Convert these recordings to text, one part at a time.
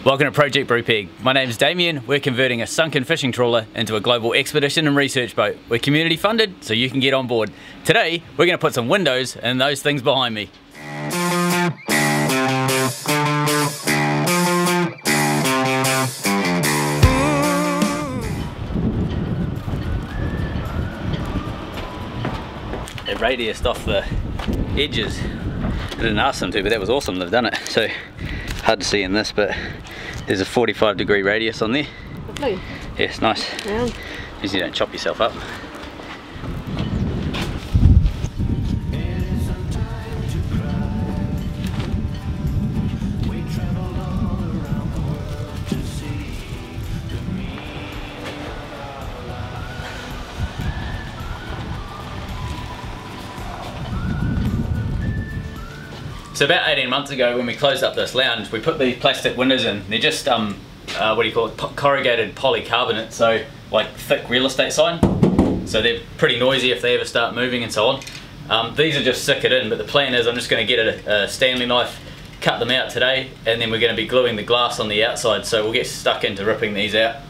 Welcome to Project Brupeg. My name is Damien. We're converting a sunken fishing trawler into a global expedition and research boat. We're community funded, so you can get on board. Today, we're going to put some windows in those things behind me. They radiused off the edges. I didn't ask them to, but that was awesome, they've done it. So, hard to see in this, but there's a 45-degree radius on there. Lovely. Yes, nice. Yeah. As you don't chop yourself up. So about 18 months ago, when we closed up this lounge, we put the plastic windows in. They're just what do you call it, corrugated polycarbonate, so like thick real estate sign. So they're pretty noisy if they ever start moving and so on. These are just sickered in, but the plan is I'm just going to get a Stanley knife, cut them out today, and then we're going to be gluing the glass on the outside. So we'll get stuck into ripping these out.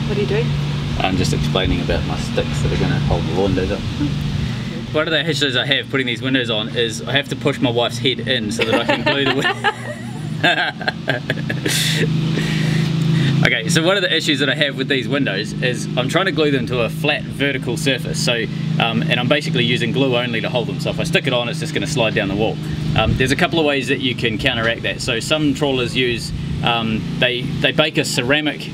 What are you doing? I'm just explaining about my sticks that are going to hold the windows up. One of the issues I have putting these windows on is I have to push my wife's head in so that I can glue the window. Okay, so one of the issues that I have with these windows is I'm trying to glue them to a flat vertical surface, so and I'm basically using glue only to hold them, so if I stick it on it's just going to slide down the wall. There's a couple of ways that you can counteract that. So some trawlers use they bake a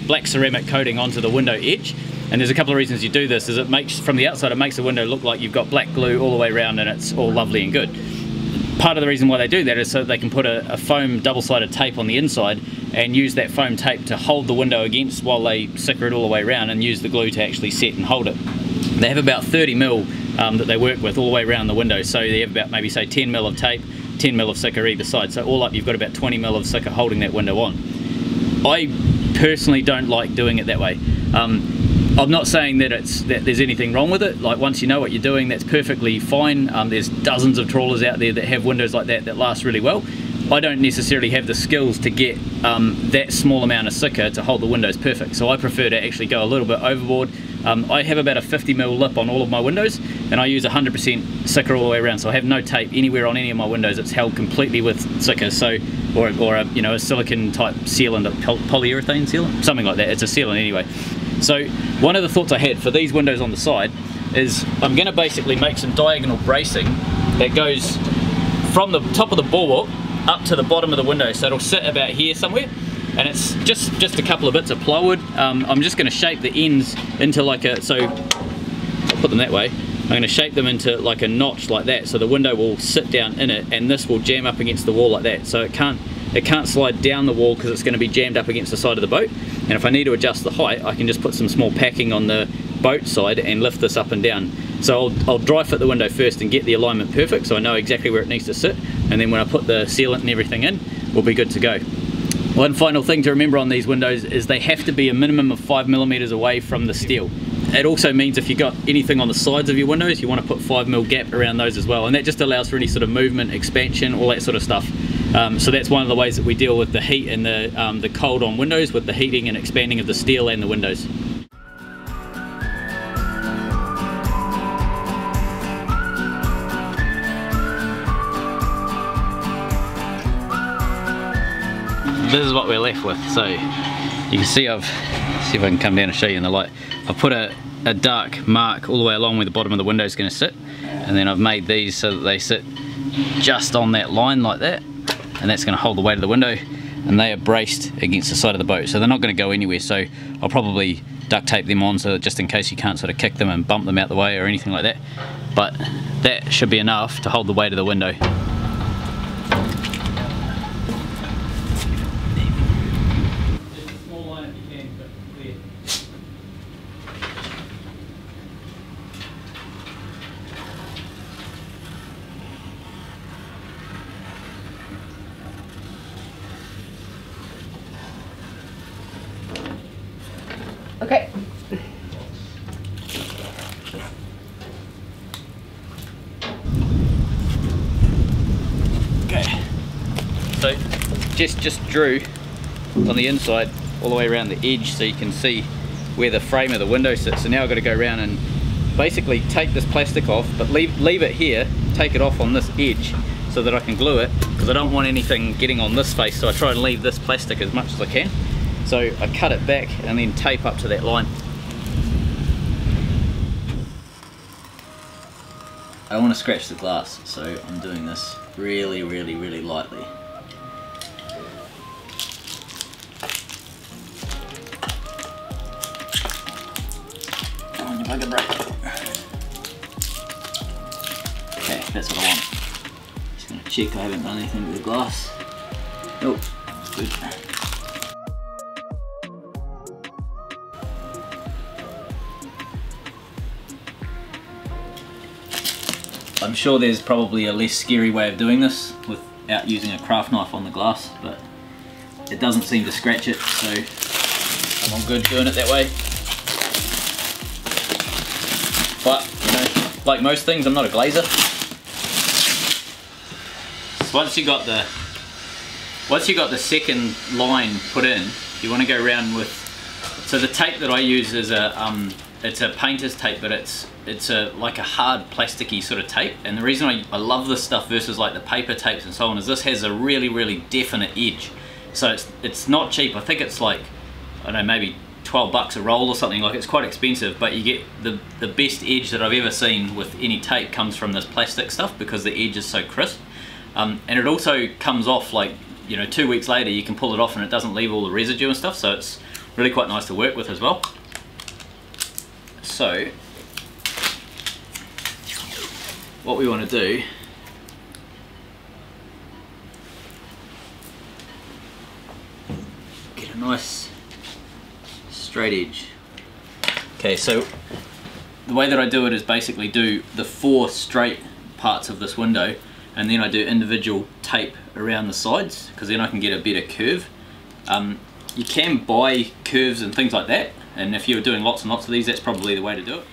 black ceramic coating onto the window edge, and there's a couple of reasons you do this. Is it makes, from the outside, it makes the window look like you've got black glue all the way around and it's all lovely and good. Part of the reason why they do that is so they can put a foam double-sided tape on the inside and use that foam tape to hold the window against while they sicker it all the way around, and use the glue to actually set and hold it. They have about 30 mil that they work with all the way around the window, so they have about maybe say 10 mil of tape, 10 mil of sicker either side, so all up you've got about 20 mil of sicker holding that window on. I personally don't like doing it that way. I'm not saying that there's anything wrong with it. Like, once you know what you're doing, that's perfectly fine. There's dozens of trawlers out there that have windows like that last really well. I don't necessarily have the skills to get that small amount of sicker to hold the windows perfect, so I prefer to actually go a little bit overboard. I have about a 50 mil lip on all of my windows, and I use 100% sicker all the way around, so I have no tape anywhere on any of my windows. It's held completely with sicker, so or a, you know, a silicon type sealant, a polyurethane sealant, something like that. It's a sealant anyway. So one of the thoughts I had for these windows on the side is I'm going to basically make some diagonal bracing that goes from the top of the bulwark up to the bottom of the window, so it'll sit about here somewhere, and it's just a couple of bits of plywood. I'm just going to shape the ends into like a, so I'll put them that way, I'm going to shape them into like a notch like that, so the window will sit down in it, and this will jam up against the wall like that, so it can't slide down the wall because it's going to be jammed up against the side of the boat. And if I need to adjust the height, I can just put some small packing on the boat side and lift this up and down. So I'll dry fit the window first and get the alignment perfect, so I know exactly where it needs to sit, and then when I put the sealant and everything in, we'll be good to go. One final thing to remember on these windows is they have to be a minimum of 5mm away from the steel. It also means if you've got anything on the sides of your windows, you want to put 5mm gap around those as well, and that just allows for any sort of movement, expansion, all that sort of stuff. So that's one of the ways that we deal with the heat and the cold on windows, with the heating and expanding of the steel and the windows. This is what we're left with. So you can see, see if I can come down and show you in the light. I've put a dark mark all the way along where the bottom of the window is going to sit, and then I've made these so that they sit just on that line like that. and that's going to hold the weight of the window, and they are braced against the side of the boat, so they're not going to go anywhere. So I'll probably duct tape them on, so that just in case you can't sort of kick them and bump them out the way or anything like that. But that should be enough to hold the weight of the window. Okay. Okay. So just drew on the inside all the way around the edge so you can see where the frame of the window sits. So now I've got to go around and basically take this plastic off, but leave it here, take it off on this edge so that I can glue it, because I don't want anything getting on this face, so I try and leave this plastic as much as I can. So I cut it back and then tape up to that line. I don't want to scratch the glass, so I'm doing this really lightly. Come on, you bugger break. Okay, that's what I want. Just going to check I haven't done anything to the glass. Nope, it's good. I'm sure there's probably a less scary way of doing this without using a craft knife on the glass, but it doesn't seem to scratch it, so I'm all good doing it that way. But, you know, like most things, I'm not a glazer. So once you got the second line put in, you want to go around with, so the tape that I use is it's a painter's tape, but it's like a hard plasticky sort of tape, and the reason I love this stuff versus like the paper tapes and so on is this has a really definite edge. So it's not cheap. I think it's like, I don't know, maybe 12 bucks a roll or something. Like, it's quite expensive, but you get the best edge that I've ever seen with any tape comes from this plastic stuff, because the edge is so crisp, and it also comes off, like, you know, 2 weeks later you can pull it off and it doesn't leave all the residue and stuff, so it's really quite nice to work with as well. So what we want to do get a nice straight edge. Okay, so the way that I do it is basically do the 4 straight parts of this window, and then I do individual tape around the sides, because then I can get a better curve. You can buy curves and things like that, and if you're doing lots and lots of these, that's probably the way to do it.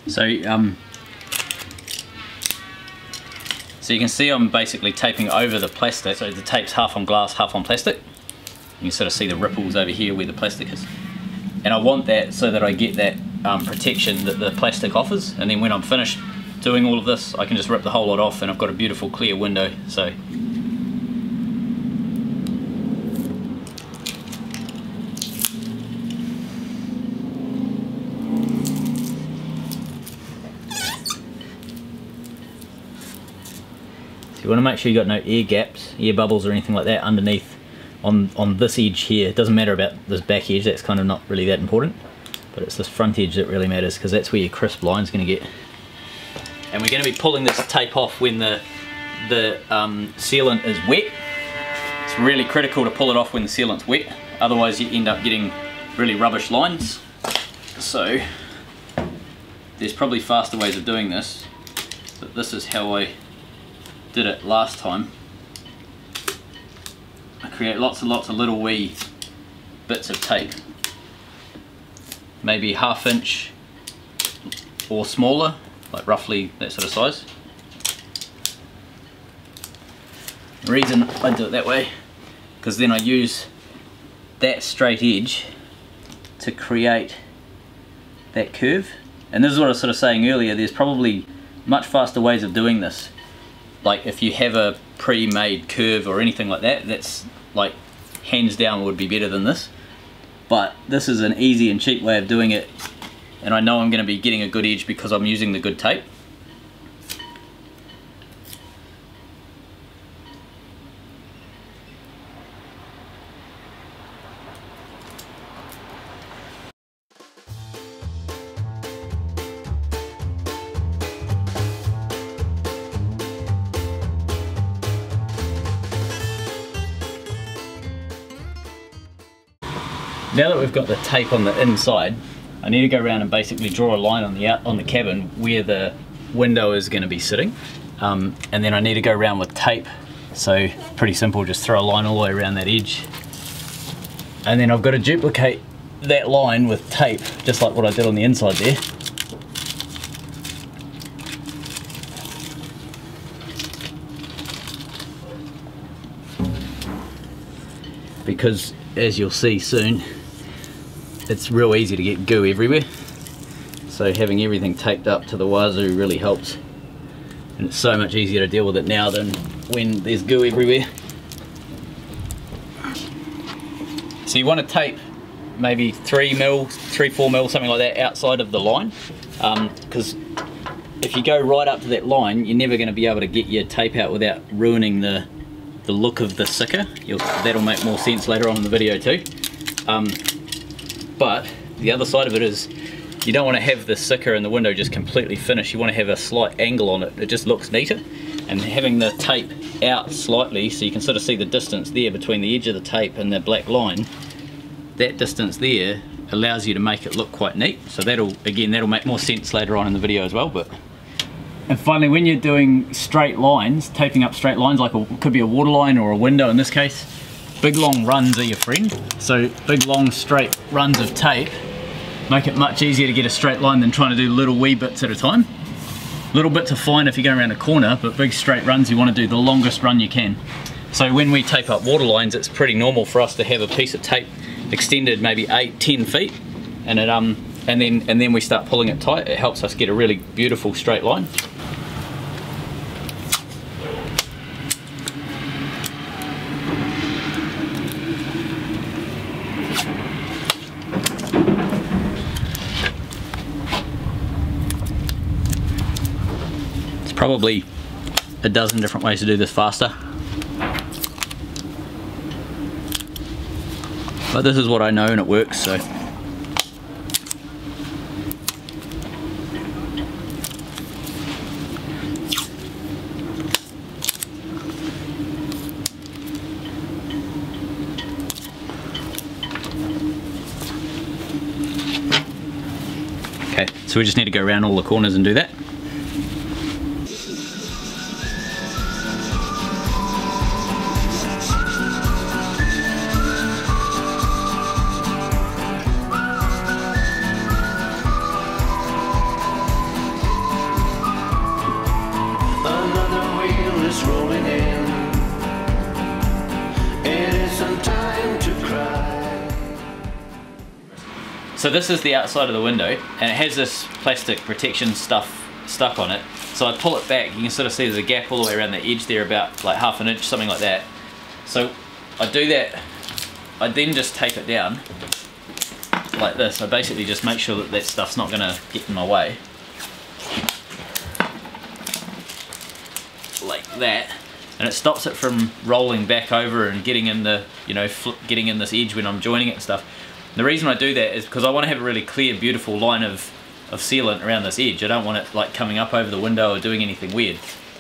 So so you can see I'm basically taping over the plastic, so the tape's half on glass, half on plastic. You can sort of see the ripples over here where the plastic is. And I want that so that I get that protection that the plastic offers, and then when I'm finished doing all of this, I can just rip the whole lot off and I've got a beautiful clear window. So you want to make sure you got no air gaps, air bubbles or anything like that underneath on this edge here. It doesn't matter about this back edge, that's kind of not really that important, but it's this front edge that really matters, because that's where your crisp line's going to get. And we're going to be pulling this tape off when the sealant is wet. It's really critical to pull it off when the sealant's wet, otherwise you end up getting really rubbish lines. So there's probably faster ways of doing this, but this is how I did it last time. I create lots and lots of little wee bits of tape, maybe 1/2 inch or smaller, like roughly that sort of size. The reason I do it that way, because then I use that straight edge to create that curve. And this is what I was sort of saying earlier, there's probably much faster ways of doing this. Like if you have a pre-made curve or anything like that, that's like hands down would be better than this. But this is an easy and cheap way of doing it and I know I'm going to be getting a good edge because I'm using the good tape. Now that we've got the tape on the inside, I need to go around and basically draw a line on the cabin where the window is going to be sitting, and then I need to go around with tape. So pretty simple, just throw a line all the way around that edge, and then I've got to duplicate that line with tape just like what I did on the inside there. Because as you'll see soon, it's real easy to get goo everywhere, so having everything taped up to the wazoo really helps, and it's so much easier to deal with it now than when there's goo everywhere. So you want to tape maybe 3 mil, 3-4 mil, something like that outside of the line, because if you go right up to that line, you're never going to be able to get your tape out without ruining the look of the sticker. That'll make more sense later on in the video too. But the other side of it is you don't want to have the sticker and the window just completely finished. You want to have a slight angle on it. It just looks neater. And having the tape out slightly so you can sort of see the distance there between the edge of the tape and the black line, that distance there allows you to make it look quite neat. So that'll make more sense later on in the video as well. And finally, when you're doing straight lines, taping up straight lines, like could be a water line or a window in this case, big long runs are your friend. So big long straight runs of tape make it much easier to get a straight line than trying to do little wee bits at a time. Little bits are fine if you're going around a corner, but big straight runs you want to do the longest run you can. So when we tape up water lines, it's pretty normal for us to have a piece of tape extended maybe 8-10 feet, and then we start pulling it tight. It helps us get a really beautiful straight line. Probably a dozen different ways to do this faster, but this is what I know and it works. So okay, so we just need to go around all the corners and do that. Rolling in, it isn't time to cry. So this is the outside of the window, and it has this plastic protection stuff stuck on it. So I pull it back, you can sort of see there's a gap all the way around the edge there, about like ½ an inch, something like that. So I do that, I then just tape it down like this. I basically just make sure that that stuff's not going to get in my way. Like that, and it stops it from rolling back over and getting in the, getting in this edge when I'm joining it and stuff. The reason I do that is because I want to have a really clear, beautiful line of sealant around this edge. I don't want it like coming up over the window or doing anything weird.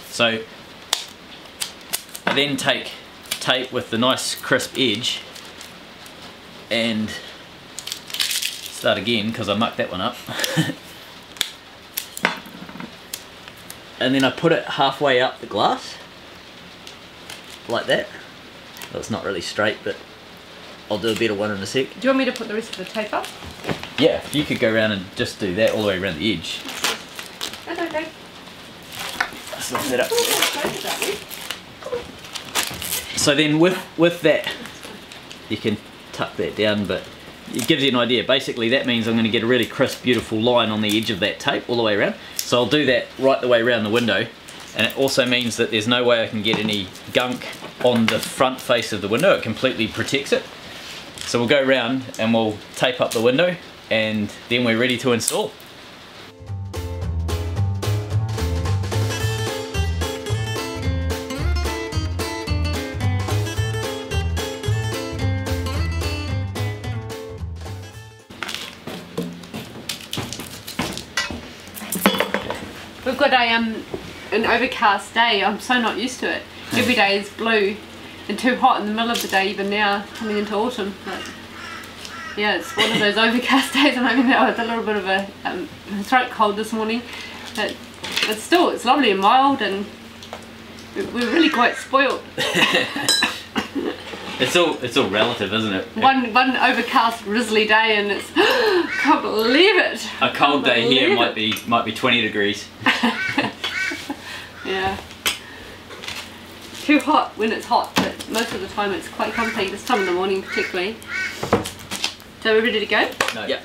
So I then take tape with the nice crisp edge and start again because I mucked that one up. And then I put it halfway up the glass, like that. Well, it's not really straight, but I'll do a better one in a sec. Do you want me to put the rest of the tape up? Yeah, you could go around and just do that all the way around the edge. That's okay. Let's lift that up. So then with that, you can tuck that down, but it gives you an idea. Basically that means I'm going to get a really crisp, beautiful line on the edge of that tape all the way around. So I'll do that right the way around the window, and it also means that there's no way I can get any gunk on the front face of the window. It completely protects it. So we'll go around and we'll tape up the window and then we're ready to install. We've got an overcast day. I'm so not used to it. Every day is blue and too hot in the middle of the day, even now coming into autumn. But yeah, it's one of those overcast days. I'm having a little bit of a throat cold this morning, but still it's lovely and mild, and we're really quite spoiled. It's all relative, isn't it? One overcast drizzly day and it's can't believe it. A cold day here might be 20 degrees. Yeah. Too hot when it's hot, but most of the time it's quite comfy, this time in the morning particularly. So we're ready to go? No. Yeah.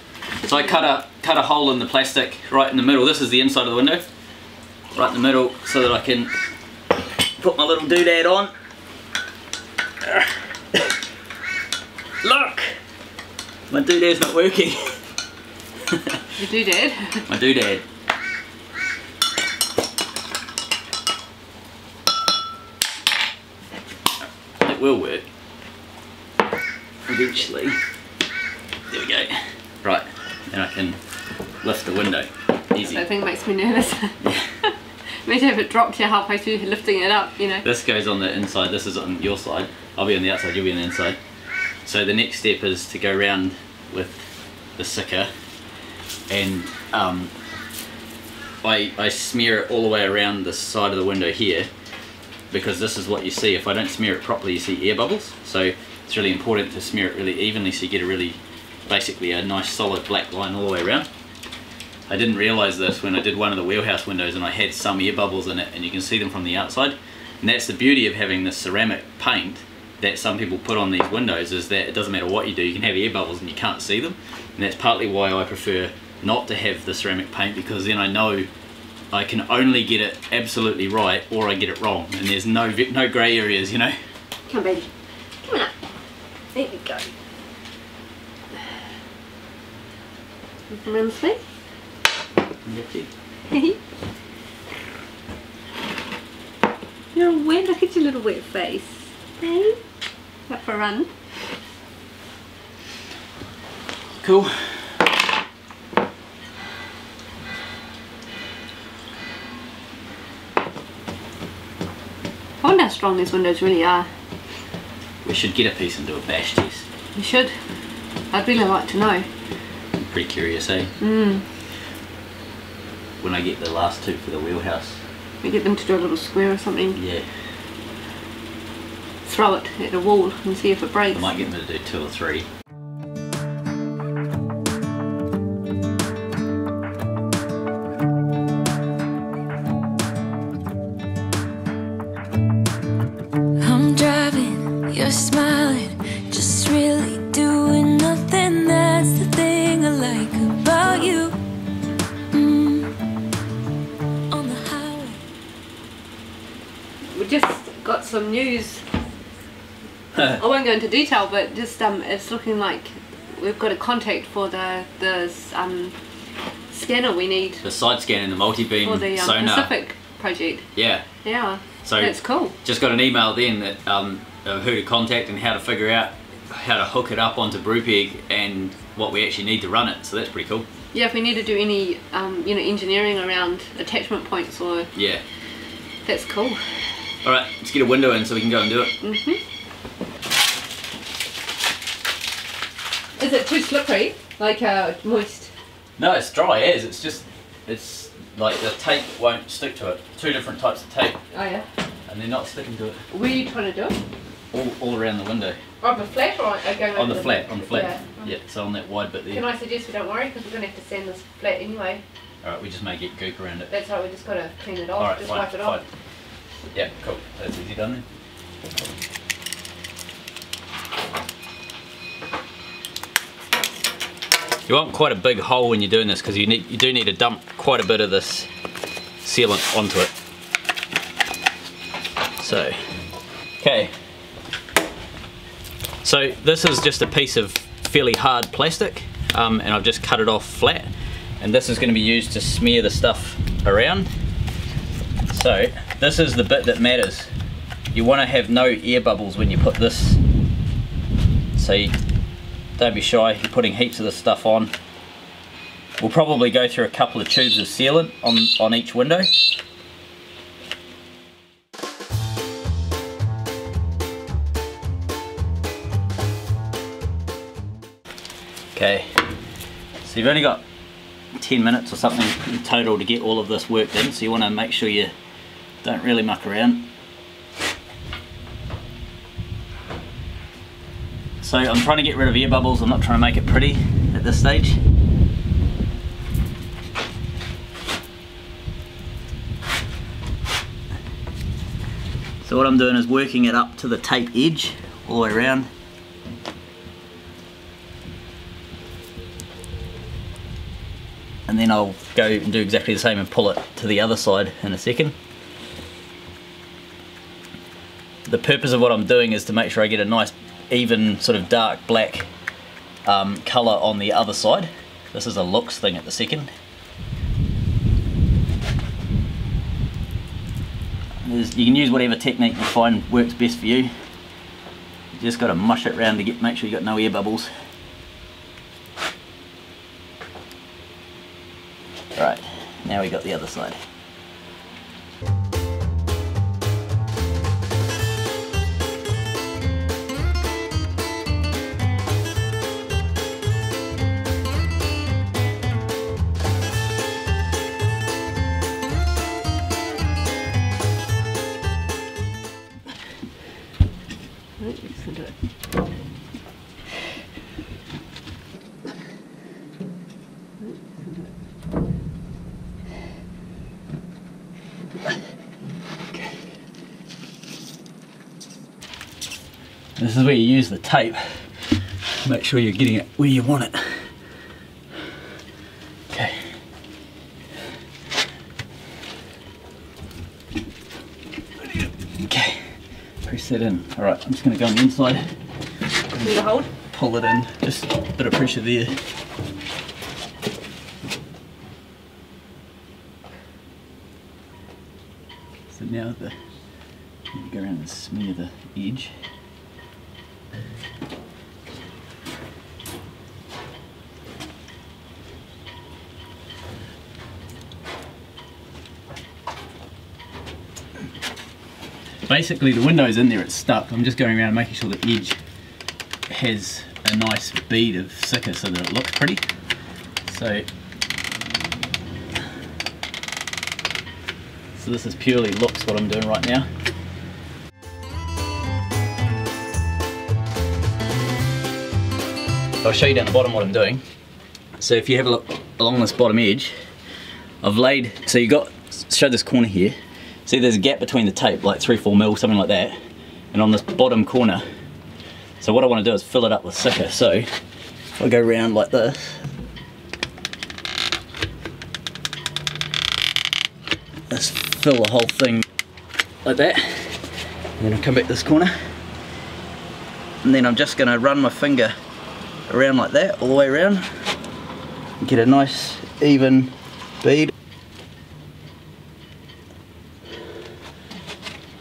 So I cut a hole in the plastic right in the middle. This is the inside of the window. Right in the middle, so that I can put my little doodad on. Look! My doodad's not working. Your doodad? My doodad. It will work. Eventually. There we go. Right, then I can lift the window. Easy. That thing makes me nervous. Imagine if it dropped you halfway through lifting it up, you know. This goes on the inside, this is on your side. I'll be on the outside, you'll be on the inside. So the next step is to go around with the sicker, and I smear it all the way around the side of the window here, because this is what you see. If I don't smear it properly, you see air bubbles. So it's really important to smear it really evenly so you get basically a nice solid black line all the way around. I didn't realise this when I did one of the wheelhouse windows, and I had some air bubbles in it, and you can see them from the outside. And that's the beauty of having this ceramic paint that some people put on these windows, is that it doesn't matter what you do, you can have air bubbles and you can't see them. And that's partly why I prefer not to have the ceramic paint, because then I know I can only get it absolutely right or I get it wrong, and there's no grey areas, you know. Come baby, come on up. There we go. You come around this way. You're all wet, look at your little wet face. Hey, up for a run. Cool. I wonder how strong these windows really are. We should get a piece and do a bash test. We should. I'd really like to know. I'm pretty curious, eh? When I get the last two for the wheelhouse. We get them to do a little square or something. Yeah. Throw it at a wall and see if it breaks. I might get them to do 2 or 3. I'm driving, you're smiling, just really doing nothing. That's the thing I like about you. On the highway. We just got some news. I won't go into detail, but just it's looking like we've got a contact for the scanner we need The side scan and the multi-beam for the sonar. Pacific project. Yeah. Yeah, So that's cool. just got an email then that of who to contact and how to figure out how to hook it up onto Brupeg and what we actually need to run it. So that's pretty cool. Yeah, if we need to do any you know, engineering around attachment points, or Yeah. that's cool. All right, let's get a window in so we can go and do it. Is it too slippery? Like moist? No, it's dry as. It's like the tape won't stick to it. 2 different types of tape, Oh yeah. and they're not sticking to it. Where are you trying to do it? All around the window. On the flat or going over On the flat, on the flat. Yeah. Yeah, so on that wide bit there. Can I suggest we don't worry, because we're going to have to sand this flat anyway. Alright, we just may get gook around it. That's right, we just got to clean it off, Alright, just fine, wipe it fine. off. Yeah, cool. That's easy done then. You want quite a big hole when you're doing this, because you do need to dump quite a bit of this sealant onto it. So, okay. So this is just a piece of fairly hard plastic. and I've just cut it off flat, and this is going to be used to smear the stuff around. So this is the bit that matters. You want to have no air bubbles when you put this, so don't be shy, you're putting heaps of this stuff on. We'll probably go through a couple of tubes of sealant on each window. Okay, so you've only got 10 minutes or something in total to get all of this worked in, so you want to make sure you don't really muck around. So I'm trying to get rid of air bubbles, I'm not trying to make it pretty at this stage. So what I'm doing is working it up to the tape edge all the way around. And then I'll go and do exactly the same and pull it to the other side in a second. The purpose of what I'm doing is to make sure I get a nice even sort of dark black colour on the other side. This is a looks thing at the second. You can use whatever technique you find works best for you. You just got to mush it around to make sure you got no air bubbles. Right, now we got the other side. This is where you use the tape. Make sure you're getting it where you want it. Okay. Okay. Press that in. Alright, I'm just going to go on the inside. Need a hold? Pull it in. Just a bit of pressure there. So now you go around and smear the edge. Basically the window's in there, it's stuck. I'm just going around making sure the edge has a nice bead of sicko so that it looks pretty. So this is purely looks what I'm doing right now. I'll show you down the bottom what I'm doing. So if you have a look along this bottom edge, I've laid, so you got, show this corner here. See there's a gap between the tape, like 3-4 mil, something like that. And on this bottom corner, so what I want to do is fill it up with sicko. So if I go around like this, let's fill the whole thing like that. And then I'll come back this corner. And then I'm just going to run my finger around like that, all the way around. Get a nice even bead.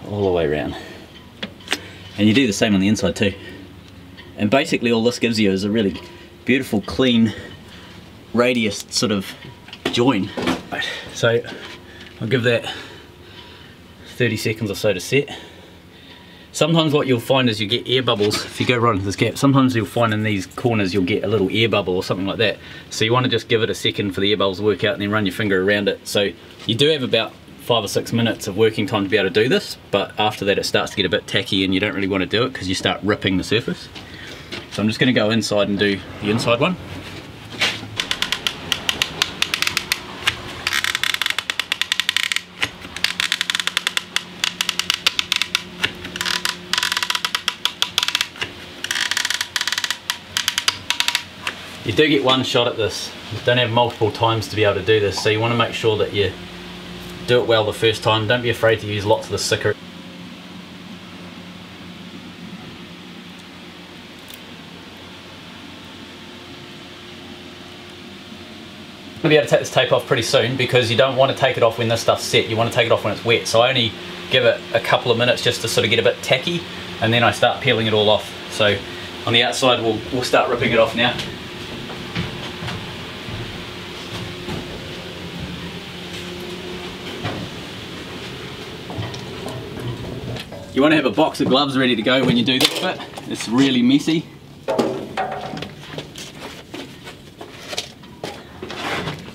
All the way around. And you do the same on the inside too. And basically all this gives you is a really beautiful, clean, radius sort of join. Right, so I'll give that 30 seconds or so to set. Sometimes what you'll find is you get air bubbles if you go right into this gap. Sometimes you'll find in these corners you'll get a little air bubble or something like that. So you want to just give it a second for the air bubbles to work out and then run your finger around it. So you do have about 5 or 6 minutes of working time to be able to do this, but after that it starts to get a bit tacky and you don't really want to do it because you start ripping the surface. So I'm just going to go inside and do the inside one. You do get one shot at this. You don't have multiple times to be able to do this, so you want to make sure that you do it well the first time. Don't be afraid to use lots of the sicko. You'll be able to take this tape off pretty soon because you don't want to take it off when this stuff's set. You want to take it off when it's wet. So I only give it a couple of minutes just to sort of get a bit tacky, and then I start peeling it all off. So on the outside we'll start ripping it off now. You want to have a box of gloves ready to go when you do this bit. It's really messy.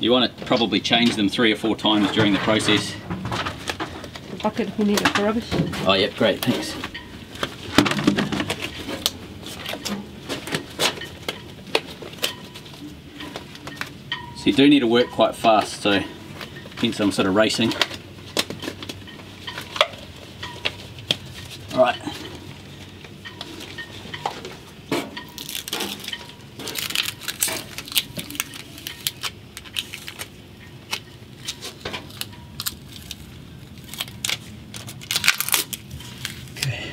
You want to probably change them 3 or 4 times during the process. The bucket if we need it for rubbish. Oh yep, great, thanks. So you do need to work quite fast, so hence I'm sort of racing. Alright. Okay,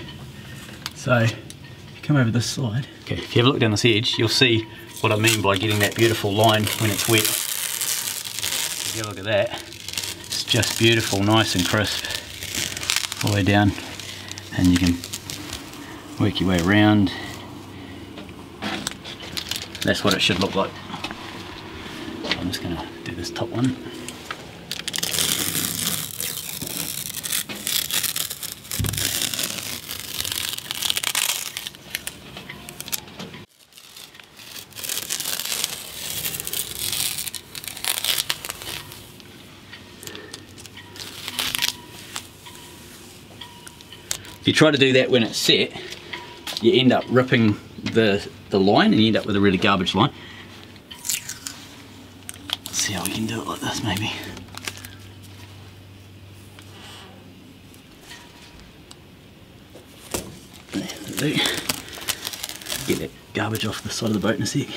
so if you come over this side, okay, if you have a look down this edge, you'll see what I mean by getting that beautiful line when it's wet. If you have a look at that, it's just beautiful, nice and crisp all the way down, and you can work your way around. That's what it should look like. I'm just going to do this top one. If you try to do that when it's set, you end up ripping the line and you end up with a really garbage line. Let's see how we can do it like this maybe. There, get that garbage off the side of the boat in a sec.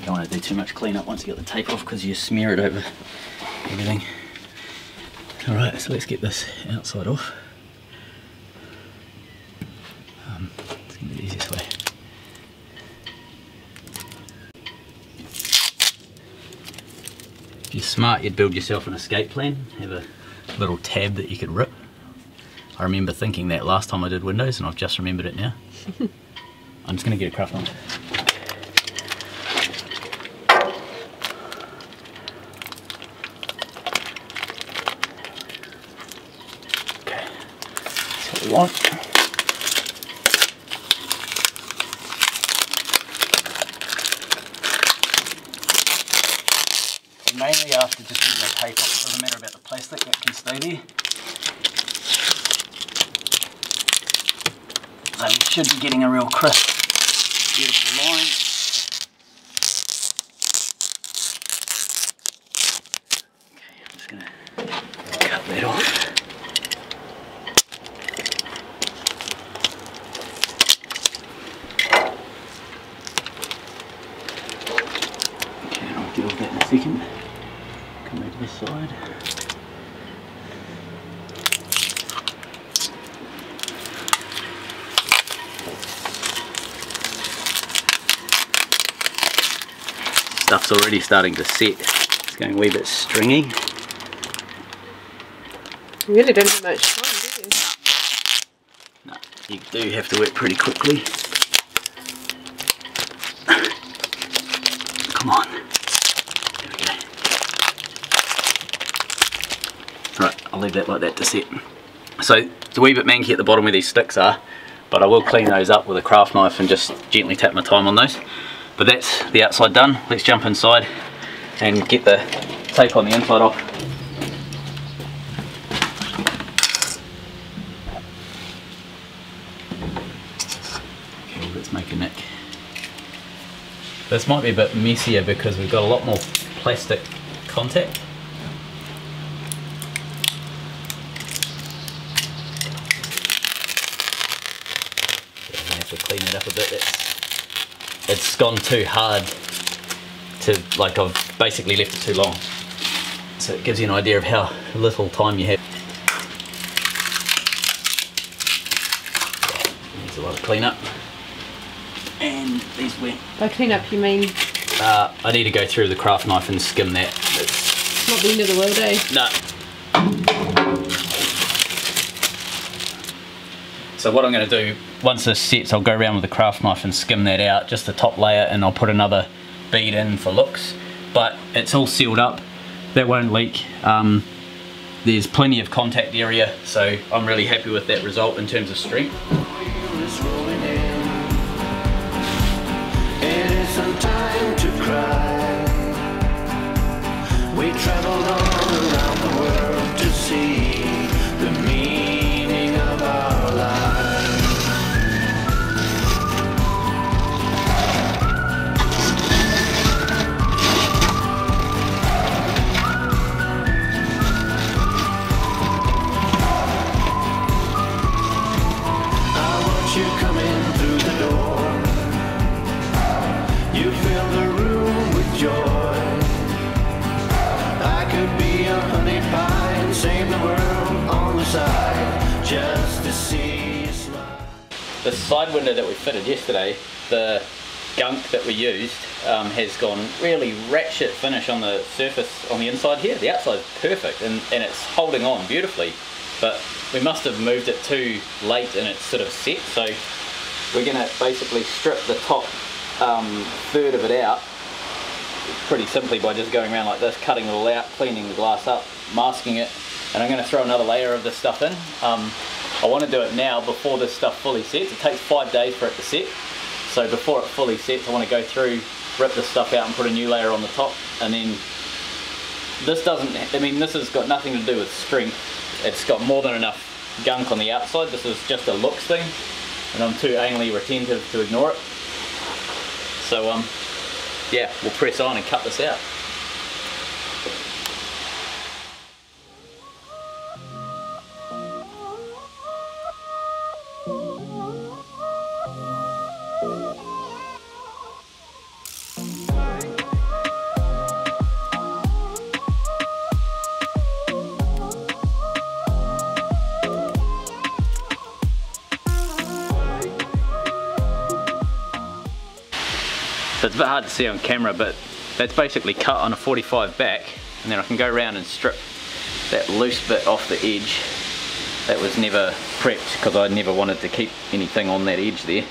You don't want to do too much cleanup once you get the tape off because you smear it over everything. Alright, so let's get this outside off. It's going to be the easiest way. If you're smart, you'd build yourself an escape plan, have a little tab that you could rip. I remember thinking that last time I did windows and I've just remembered it now. I'm just going to get a craft knife. Want. Mainly after just getting the tape off, it doesn't matter about the plastic, that can stay there. So we should be getting a real crisp, beautiful line. Okay, I'm just going to cut that off. Deal with that in a second. Come over this side. Stuff's already starting to set. It's going a wee bit stringy. You really don't have much time, do you? No, you do have to work pretty quickly. Come on. Right, I'll leave that like that to set. So it's a wee bit manky at the bottom where these sticks are, but I will clean those up with a craft knife and just gently tap my time on those. But that's the outside done. Let's jump inside and get the tape on the inside off. Okay, let's make a nick. This might be a bit messier because we've got a lot more plastic contact. Clean it up a bit. It's gone too hard to, like, I've basically left it too long, so it gives you an idea of how little time you have. clean up. And these went. By clean up you mean? I need to go through the craft knife and skim that. It's not the end of the world, eh? No. So what I'm going to do, once this sets, I'll go around with the craft knife and skim that out, just the top layer, and I'll put another bead in for looks. But it's all sealed up, that won't leak. There's plenty of contact area, so I'm really happy with that result in terms of strength. We traveled all around the world to see the meaning of our lives. I watch you coming through the door. You fill the room with joy. Be a honey pie and save the world on the side just to see you smile. The side window that we fitted yesterday, the gunk that we used has gone really ratchet finish on the surface on the inside here. The outside's perfect and it's holding on beautifully, but we must have moved it too late and it's sort of set, so we're going to basically strip the top third of it out pretty simply by just going around like this, cutting it all out, cleaning the glass up, masking it, and I'm going to throw another layer of this stuff in. I want to do it now before this stuff fully sets. It takes 5 days for it to set, so before it fully sets I want to go through, rip this stuff out and put a new layer on the top. And then this doesn't, I mean this has got nothing to do with strength, it's got more than enough gunk on the outside. This is just a looks thing and I'm too anally retentive to ignore it. So yeah, we'll press on and cut this out. So it's a bit hard to see on camera, but that's basically cut on a 45 back, and then I can go around and strip that loose bit off the edge. That was never prepped because I never wanted to keep anything on that edge there.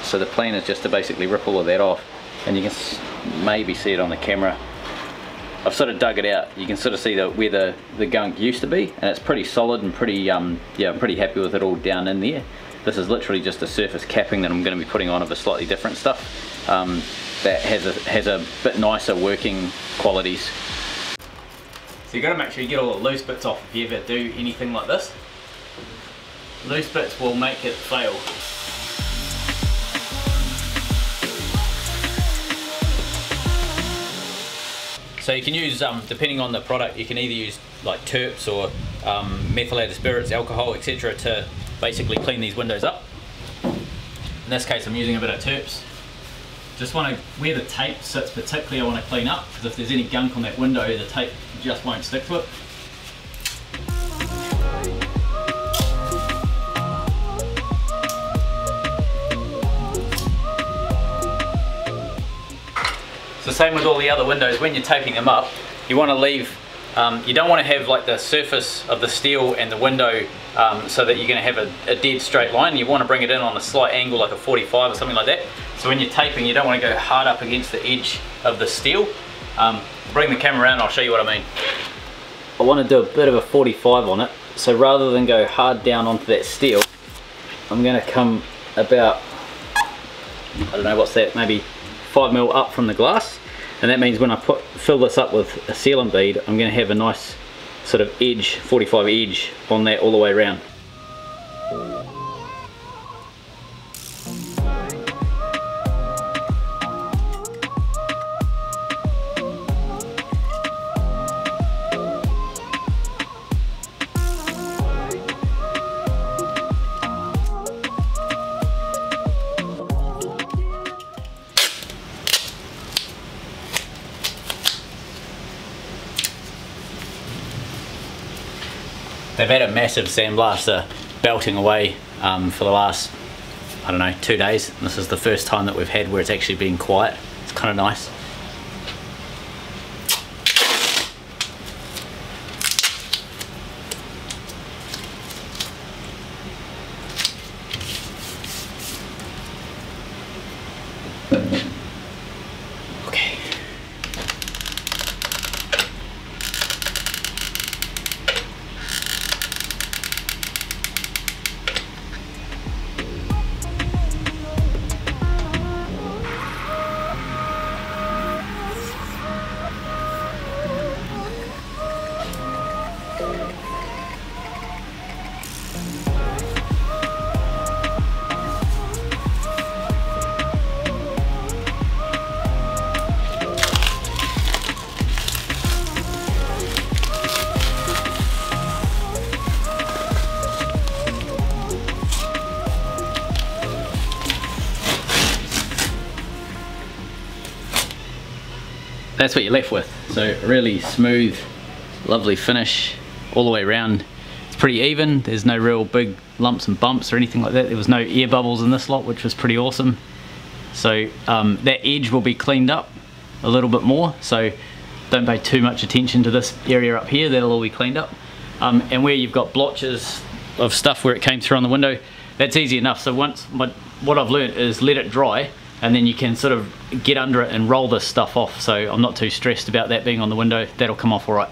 So the plan is just to basically rip all of that off, and you can maybe see it on the camera. I've sort of dug it out. You can sort of see where the gunk used to be, and it's pretty solid and pretty, yeah, I'm pretty happy with it all down in there. This is literally just a surface capping that I'm going to be putting on of a slightly different stuff that has a bit nicer working qualities. So you've got to make sure you get all the loose bits off if you ever do anything like this. Loose bits will make it fail. So you can use, depending on the product, you can either use like terps or methylated spirits, alcohol, etc. to basically clean these windows up. In this case I'm using a bit of terps. Just want to, where the tape sits particularly I want to clean up, because if there's any gunk on that window the tape just won't stick to it. So same with all the other windows, when you're taping them up you want to leave, you don't want to have like the surface of the steel and the window so that you're going to have a dead straight line. You want to bring it in on a slight angle like a 45 or something like that. So when you're taping you don't want to go hard up against the edge of the steel. Bring the camera around and I'll show you what I mean. I want to do a bit of a 45 on it, so rather than go hard down onto that steel I'm going to come about, I don't know what's that, maybe 5mm up from the glass, and that means when I fill this up with a sealant bead I'm going to have a nice sort of edge, 45 edge on that all the way around. They've had a massive sandblaster belting away for the last I don't know, 2 days. This is the first time that we've had where it's actually been quiet. It's kind of nice. Okay. That's what you're left with. So really smooth, lovely finish all the way around. It's pretty even. There's no real big lumps and bumps or anything like that. There was no air bubbles in this lot, which was pretty awesome. So that edge will be cleaned up a little bit more. So don't pay too much attention to this area up here. That'll all be cleaned up. And where you've got blotches of stuff where it came through on the window, that's easy enough. So once, what I've learned is let it dry, and then you can sort of get under it and roll this stuff off. So I'm not too stressed about that being on the window. That'll come off all right.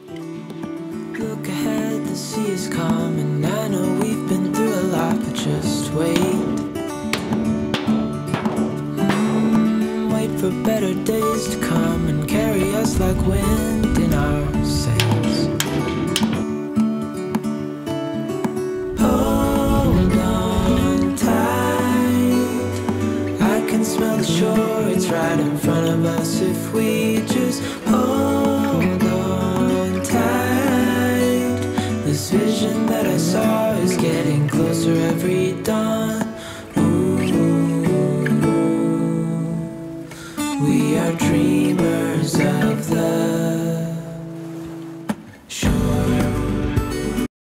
Look ahead, the sea is calm, and I know we've been through a lot, but just wait. Wait for better days to come and carry us like wind in our sails. Hold on tight, I can smell the shore, it's right in front of us if we just hold on tight. This vision that I saw is getting closer every dawn. We are dreamers of the